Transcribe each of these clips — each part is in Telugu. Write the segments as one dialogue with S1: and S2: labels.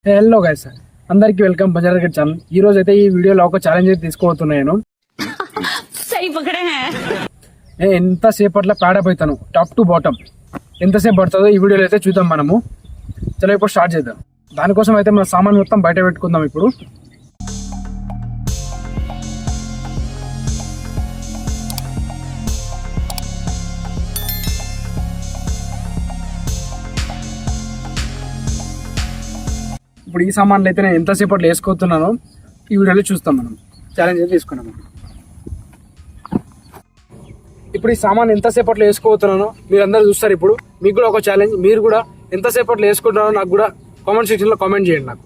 S1: హలో గైస్, అందరికి వెల్కమ్ బజార్ గెట్ ఛానల్. ఈ రోజు అయితే ఈ వీడియోలో ఒక ఛాలెంజ్ అయితే తీసుకోబోతున్నాను. నేను ఎంతసేపట్లో పాడైపోతాను టాప్ టు బాటమ్ ఎంతసేపు పడుతుందో ఈ వీడియోలో అయితే చూద్దాం మనము. చలో ఇప్పుడు స్టార్ట్ చేద్దాం. దానికోసం అయితే మన సామాన్ మొత్తం బయట పెట్టుకుందాం. ఇప్పుడు ఇప్పుడు ఈ సామాన్లు అయితే నేను ఎంతసేపట్లో వేసుకోతున్నానో ఈ వీడియోలో చూస్తాం. మనం ఛాలెంజ్ అయితే తీసుకున్నాము. ఇప్పుడు ఈ సామాన్ ఎంతసేపట్లో వేసుకోబోతున్నానో మీరు అందరూ చూస్తారు. ఇప్పుడు మీకు కూడా ఒక ఛాలెంజ్, మీరు కూడా ఎంతసేపట్లో వేసుకుంటున్నారో నాకు కూడా కామెంట్ సెక్షన్లో కామెంట్ చేయండి నాకు.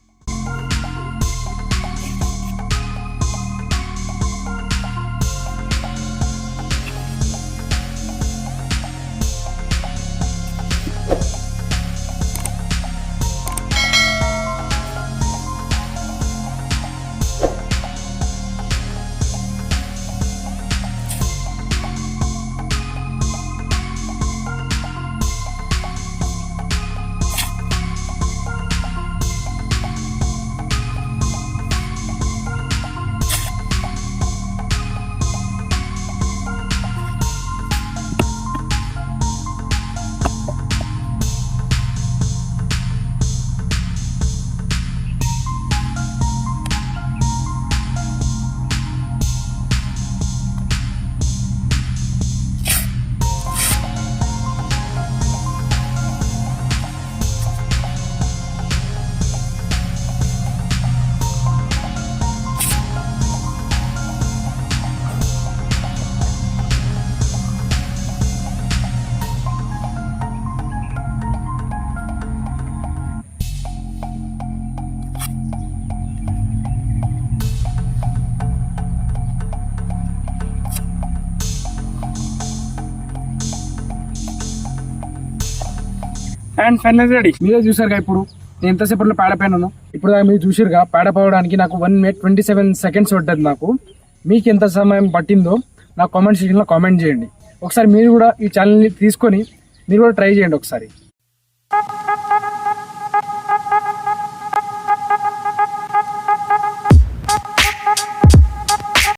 S1: And final ready. మీరే చూసారుగా ఇప్పుడు నేను ఎంతసేపట్లో పాడపోయినాను. ఇప్పుడు మీరు చూసారుగా పాడపోవడానికి నాకు 1 minute 27 seconds పడ్డది. నాకు మీకు ఎంత సమయం పట్టిందో నాకు కామెంట్ సెక్షన్లో కామెంట్ చేయండి. ఒకసారి మీరు కూడా ఈ ఛానల్ని తీసుకొని మీరు కూడా ట్రై చేయండి ఒకసారి.